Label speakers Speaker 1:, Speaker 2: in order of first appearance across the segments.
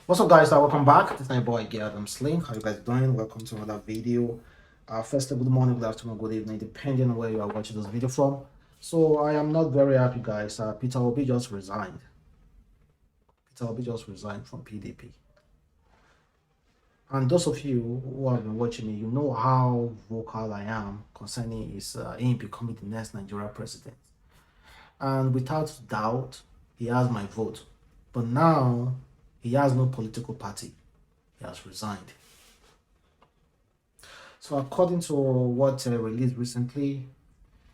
Speaker 1: What's up, guys? Welcome back. This is my boy Adamslink. How you guys doing? Welcome to another video. First, good morning, good afternoon, good evening, depending on where you are watching this video from. So I am not very happy, guys. Peter Obi just resigned. Peter Obi just resigned from PDP. And those of you who have been watching me, you know how vocal I am concerning his him becoming the next Nigeria president. And without doubt, he has my vote. But now he has no political party. He has resigned. So according to what released recently,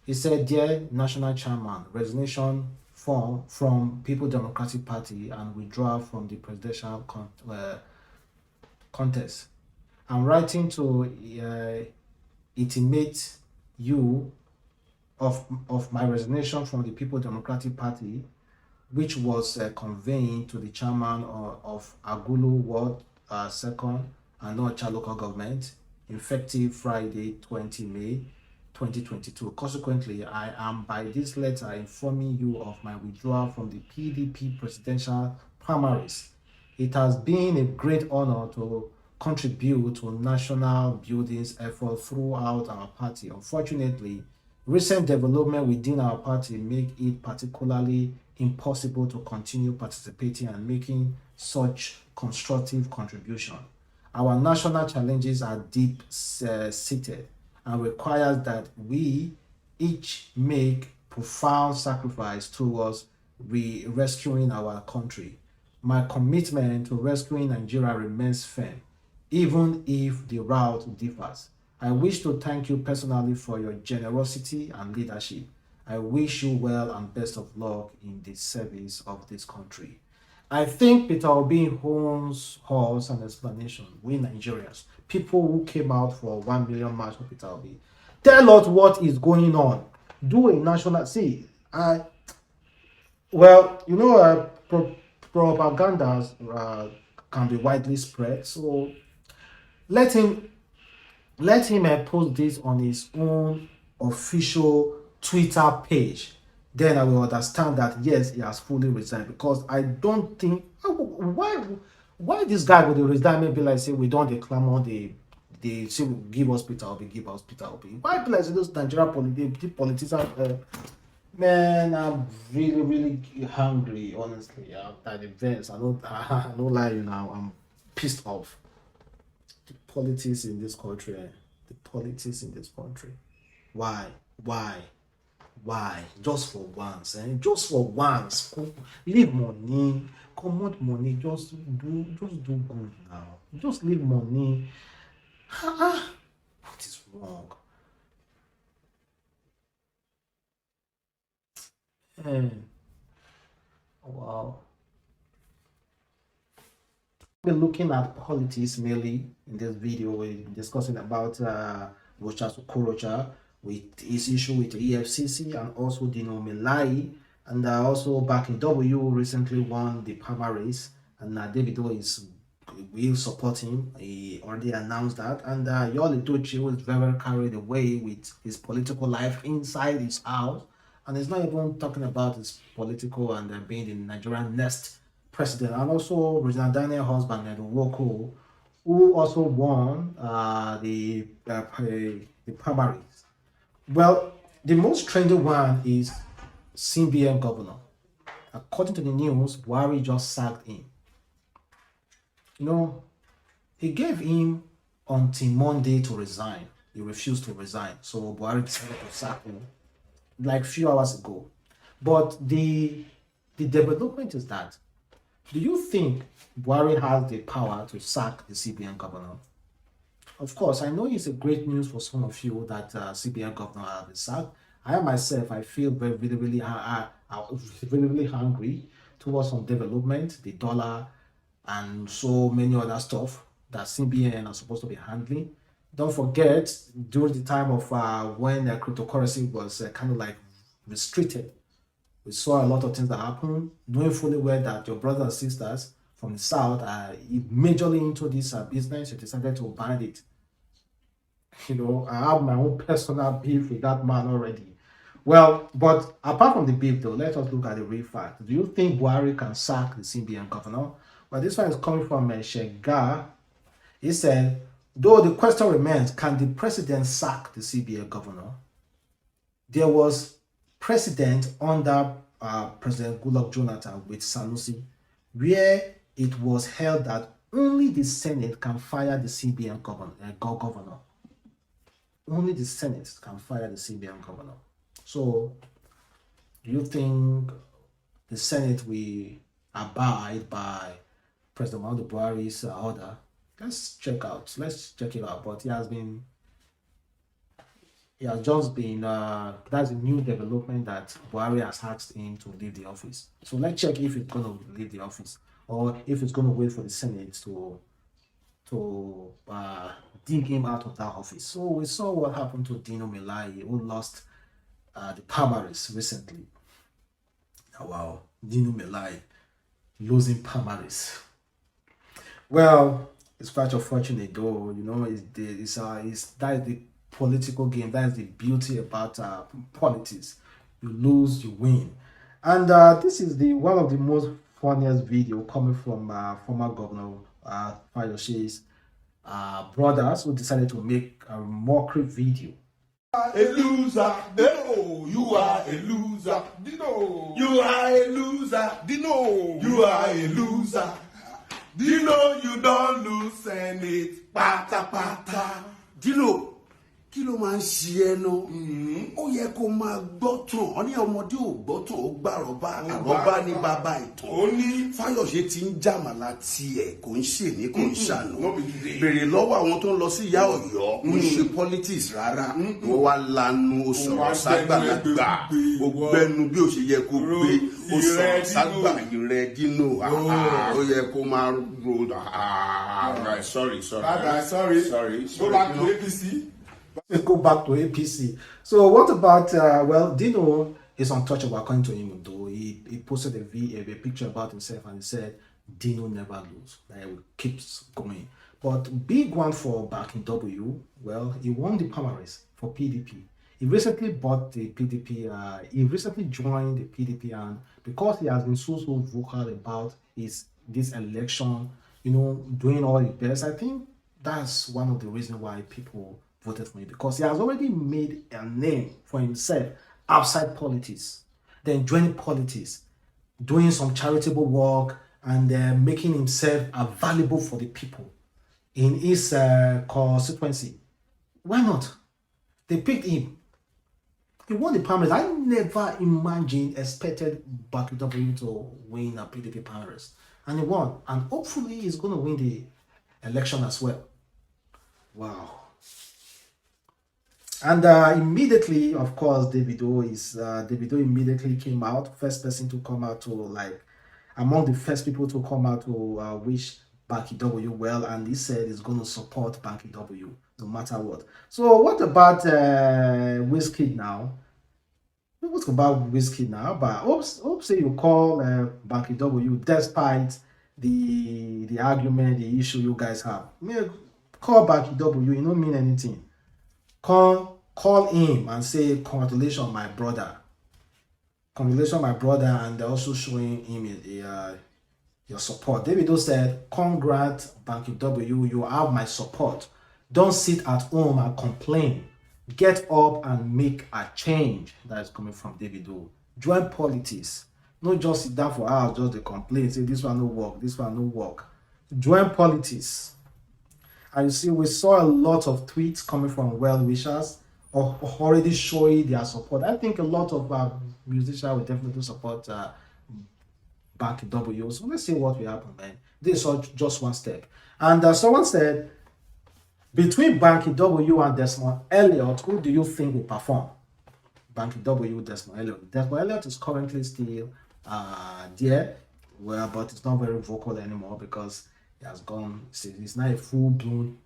Speaker 1: he said, "Dear National Chairman, resignation form from People Democratic Party and withdraw from the presidential contest. I'm writing to intimate you of my resignation from the People Democratic Party, which was conveying to the chairman of Agulu Ward 2nd and Ocha local government, effective Friday, 20 May 2022. Consequently, I am by this letter informing you of my withdrawal from the PDP presidential primaries. It has been a great honor to contribute to national building's effort throughout our party. Unfortunately, recent development within our party make it particularly impossible to continue participating and making such constructive contribution. Our national challenges are deep-seated and requires that we each make profound sacrifice towards rescuing our country. My commitment to rescuing Nigeria remains firm, even if the route differs. I wish to thank you personally for your generosity and leadership. I wish you well and best of luck in the service of this country." I think Peter Obi owns us an explanation. We Nigerians, people who came out for 1 million march for Peter Obi, tell us what is going on. Do a national propaganda can be widely spread. So let him post this on his own official Twitter page. Then I will understand that yes, he has fully resigned, because I don't think why this guy with the resign be like say we don't declare on they say give us Peter Obi, give us Peter Obi. Why be like say those Nigerian politicians? Man, I'm really hungry, honestly. At the events, I don't lie you now. I'm pissed off. The politics in this country. The politics in this country. Why? Just for once, just for once. Leave money, commot money, just do good now. Just leave money. What is wrong? Wow. We're looking at politics mainly in this video. We're discussing about Rochas Okorocha with his issue with the EFCC and also Dino Melaye, and also BankyW recently won the primaries, and Davido will support him. He already announced that, and Yoli Tucci was very carried away with his political life inside his house, and he's not even talking about his political and being the Nigerian next president. And also Regina Daniels' husband, nwoko, who also won the primaries. Well, the most trending one is CBN Governor. According to the news, Buhari just sacked him. He gave him until Monday to resign. He refused to resign. So Buhari decided to sack him like a few hours ago. But the development is that, do you think Buhari has the power to sack the CBN governor? Of course, I know it's a great news for some of you that CBN governor has been sacked. I myself, I feel really hungry towards some development, the dollar, and so many other stuff that CBN are supposed to be handling. Don't forget, during the time of when cryptocurrency was kind of like restricted, we saw a lot of things that happened, knowing fully well that your brothers and sisters from the south are majorly into this business. You decided to ban it. I have my own personal beef with that man already. Well, but apart from the beef though, let us look at the real fact. Do you think Buhari can sack the CBN governor? But this one is coming from Shega. He said, though the question remains, can the president sack the CBN governor? There was precedent under President Goodluck Jonathan with Sanusi, where it was held that only the Senate can fire the CBN governor. Only the Senate can fire the CBN governor. So, do you think the Senate will abide by President Buhari's order? Let's check it out. But he has just been that's a new development that Buhari has asked him to leave the office. So let's check if it's going to leave the office or if it's going to wait for the Senate to dig him out of that office. So we saw what happened to Dino Melaye, who lost the primaries recently. Oh, wow, Dino Melaye losing primaries. Well, it's quite unfortunate though. You know, that is the political game. That is the beauty about politics. You lose, you win. And this is one of the most funniest video coming from former Governor Fayoshe's brothers, who decided to make a mockery video.
Speaker 2: A loser, Dino. You are a loser, Dino. You are a loser, Dino. You are a loser, Dino. You don't lose Senate, pata pata, Dino. Kí ló máa ń ṣe ẹ́ náà? Ó yẹ kó máa gbọ́tàn. Ó ní ọmọdé ò gbọ́tàn, ó gbàrọ̀bá. Àrọ̀bá ní bàbá ìtàn. Ó ní Fáyọ̀ṣe ti ń jàmàlà tiẹ̀, kò ń ṣe ní kò ń ṣàná. Bèrè lọ́wọ́ àwọn tó ń lọ sí ìyá Ọ̀yọ́, kò ń ṣe politics rárá. Wọ́n wá lanu, ó sọ̀rọ̀ ságbàlagbà. Ó gbẹ́nu bí ó ṣe yẹ kó gbé. Ó sọ̀rọ̀ ságbà ìrẹ́ Dino. Ó yẹ kó máa ro. Sorry. Go back to APC.
Speaker 1: Go back to APC. So what about well, Dino is untouchable according to him, though he posted a picture about himself and he said Dino never lose, that he keeps going. But big one for BankyW, well, he won the primaries for PDP. He recently bought the PDP, he recently joined the PDP, and because he has been so vocal about this election, you know, doing all his best, I think that's one of the reasons why people voted for him, because he has already made a name for himself outside politics, then joining politics, doing some charitable work, and making himself available for the people in his constituency. Why not? They picked him. He won the primaries. I never expected BankyW to win a PDP primaries, and he won. And hopefully he's going to win the election as well. Wow. And immediately, of course, Davido immediately came out, first person to come out to, among the first people to come out to wish BankyW well, and he said he's going to support BankyW no matter what. So what about Wizkid now? What about Wizkid now? But hope say you call BankyW despite the argument, the issue you guys have. Call BankyW, you don't mean anything. Call him and say, congratulations, my brother. Congratulations, my brother, and they're also showing him your support. Davido said, congrats, BankyW, you have my support. Don't sit at home and complain. Get up and make a change. That is coming from Davido. Join politics. Not just sit down for hours, just the complain, say this one no work, this one no work. Join politics. And you see, we saw a lot of tweets coming from well-wishers already showing their support. I think a lot of musicians will definitely support BankyW. So let's see what will happen, man. This is just one step. And someone said, between BankyW and Desmond Elliott, who do you think will perform? BankyW, Desmond Elliott. Desmond Elliott is currently still there, well, but it's not very vocal anymore because he has gone. He's not a full-blown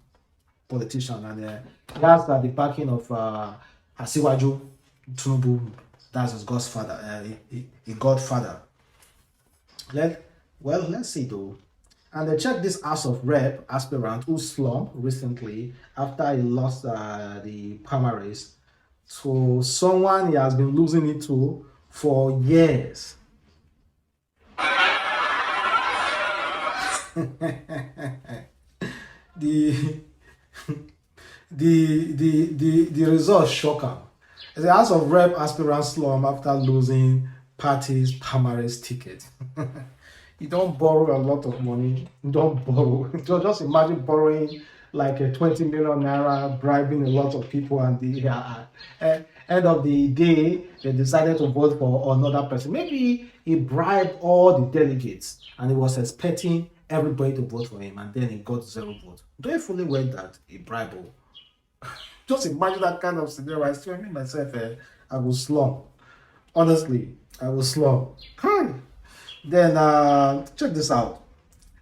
Speaker 1: politician, and he has the backing of Asiwaju Tinubu. That's his godfather. His godfather. Let's see though. And check this House of Rep aspirant who slumped recently after he lost the primaries to someone he has been losing it to for years. the the results shock am. The House of Rep aspirant slum after losing party's primaries ticket. You don't borrow a lot of money. You don't borrow. Just imagine borrowing like a 20 million naira, bribing a lot of people, and the end of the day, they decided to vote for another person. Maybe he bribed all the delegates and he was expecting everybody to vote for him, and then he got 0 votes. Don't you fully aware that he bribed? Just imagine that kind of scenario. I still me myself, I will slum. Honestly, I will slum. Then check this out.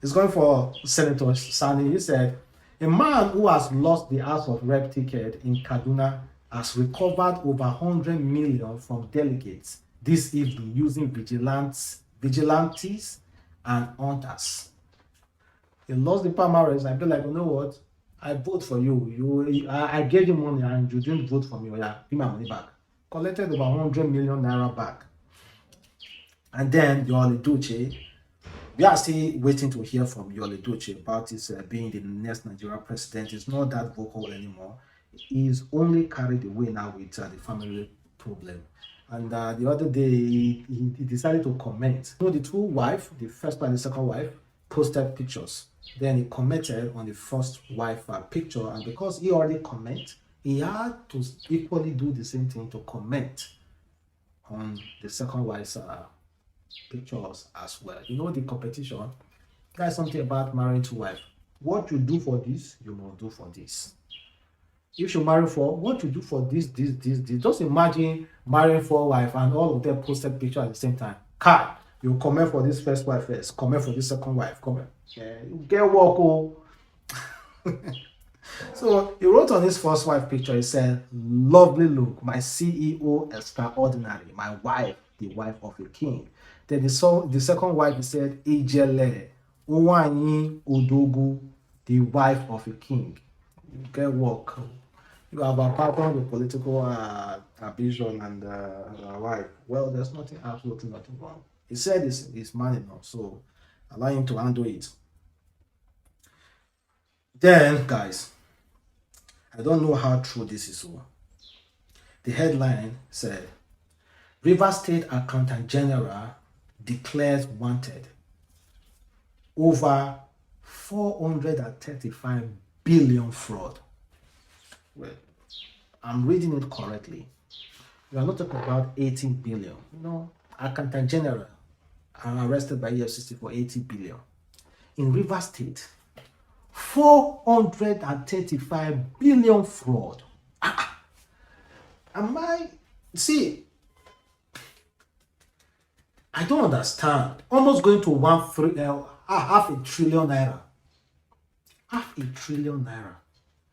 Speaker 1: He's going for Senator Sani. He said, a man who has lost the House of Rep ticket in Kaduna has recovered over 100 million from delegates this evening using vigilantes and hunters. He lost the primaries. I feel like, you know what? I vote for you. I gave you money and you didn't vote for me. Oh, yeah, give my money back. Collected over 100 million naira back. And then Yul Edochie, we are still waiting to hear from Yul Edochie about his being the next Nigerian president. He's not that vocal anymore. He's only carried away now with the family problem. And the other day, he decided to comment. So the two wives, the first and the second wife, posted pictures. Then he commented on the first wife picture, and because he already commented, he had to equally do the same thing to comment on the second wife's pictures as well. You know the competition. That's something about marrying two wives. What you do for this, you must do for this. If you marry for what you do for this. Just imagine marrying 4 wives and all of them posted pictures at the same time. Kai, you comment for this first wife first, comment for this second wife, comment. You get work. Oh. So he wrote on his first wife picture, he said, lovely look, my CEO extraordinary, my wife, the wife of a king. Then the second wife, he said, Ijele, Uwanyi Odogu, the wife of a king. You get work. You have abandoned the political ambition and wife. Well, there's absolutely nothing wrong. He said he's man enough, so allow him to handle it. Then, guys, I don't know how true this is. The headline said, Rivers State Accountant General declares wanted over 435 billion fraud. Well, I'm reading it correctly. We are not talking about 18 billion. No, Accountant General are arrested by EFCC for 80 billion. In Rivers State, 435 billion fraud. See, I don't understand. Almost going to half a trillion naira. Half a trillion naira.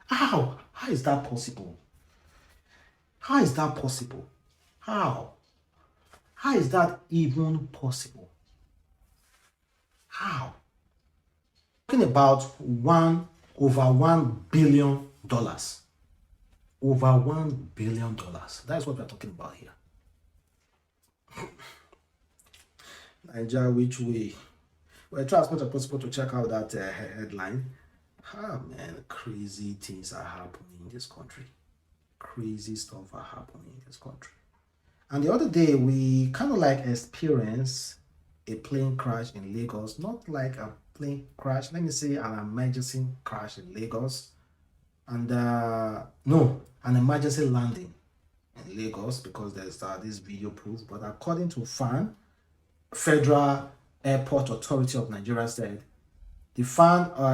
Speaker 1: How? How is that possible? How is that possible? How? How is that even possible? How? Talking about over $1 billion. Over $1 billion. That's what we're talking about here. Nigeria, which way? Well, try as much as possible to check out that headline. Man, crazy things are happening in this country. Crazy stuff are happening in this country. And the other day, we kind of like experienced a plane crash in Lagos. Not like a plane crash, let me say an emergency crash in Lagos. And no, an emergency landing in Lagos, because there's this video proof. But according to Federal Airport Authority of Nigeria said, the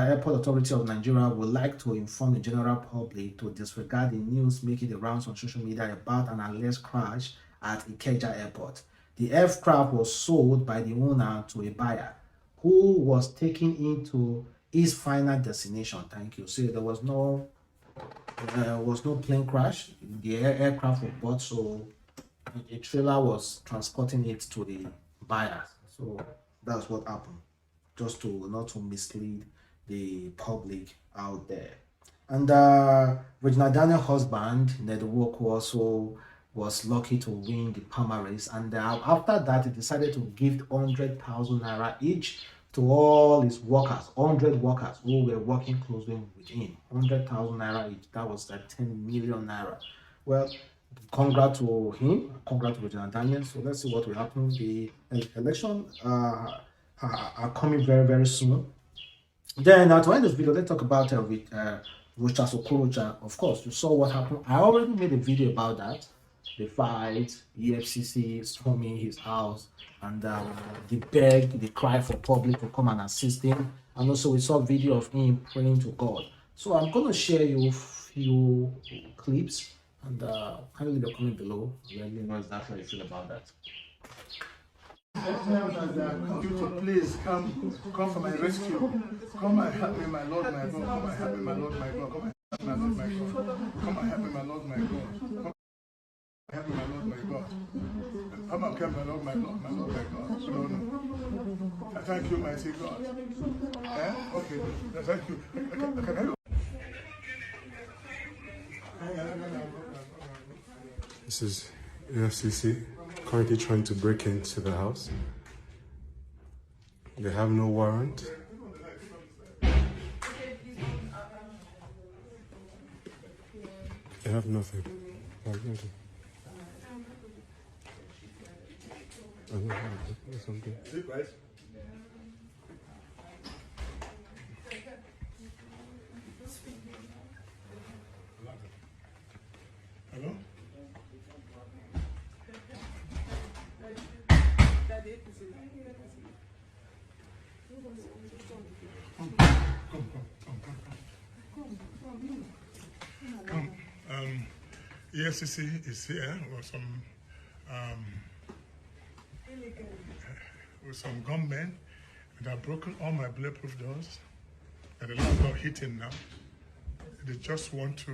Speaker 1: Airport Authority of Nigeria would like to inform the general public to disregard the news making the rounds on social media about an alleged crash at Ikeja Airport. The aircraft was sold by the owner to a buyer who was taken into his final destination. Thank you. So there was no plane crash. The aircraft was bought, so a trailer was transporting it to the buyer. So that's what happened. Just not to mislead the public out there. And Regina Daniels' husband, nwoko, also was lucky to win the primaries. And after that, he decided to give 100,000 naira each to all his workers, 100 workers who were working closely with him. 100,000 naira each. That was like 10 million naira. Well, congrats to him, congrats to Regina Daniels. So let's see what will happen. The election are coming very, very soon. Then to end this video, let's talk about Rochas Okorocha. Of course, you saw what happened. I already made a video about that. The fight, EFCC storming his house, and the cry for public to come and assist him. And also we saw a video of him praying to God. So I'm going to share you a few clips, and kindly leave a comment below. Let me know exactly how you feel about that.
Speaker 3: Please come for my rescue. Come and help me, my Lord, my God. Come and help me, my Lord, my God. Come and help me, my Lord, my God. Come and help me, my Lord, my God. Help me, my Lord, my God. Come and help me, my Lord, my God. My Lord, my God. No. I thank you, mighty God. Okay. Thank you. Can
Speaker 4: This is EFCC currently trying to break into the house. They have no warrant. They have nothing. Something.
Speaker 3: Hello? Come. EFCC is here with some gunmen that have broken all my bulletproof doors. And the last door hitting now. They just want to,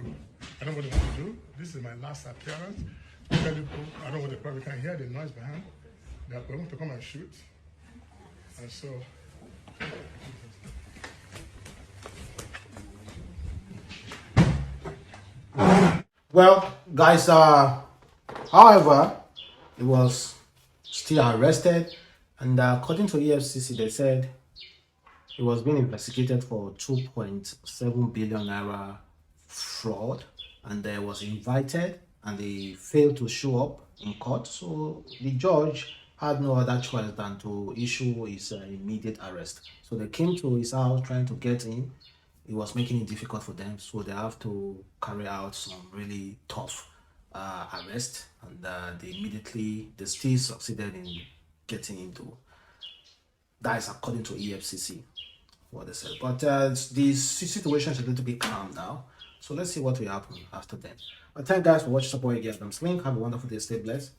Speaker 3: I don't know what they want to do. This is my last appearance. Charitable, I don't know what they probably can hear the noise behind. They want to come and shoot. And so,
Speaker 1: well, guys, however, he was still arrested, and according to EFCC, they said he was being investigated for 2.7 billion naira fraud, and they was invited, and they failed to show up in court. So the judge had no other choice than to issue his immediate arrest. So they came to his house trying to get in. It was making it difficult for them, so they have to carry out some really tough arrest, and they still succeeded in getting into. That is according to EFCC, what they said. But the situation is a little bit calm now, so let's see what will happen after that. But thank you guys for watching. Support again, Adamslink. Have a wonderful day. Stay blessed.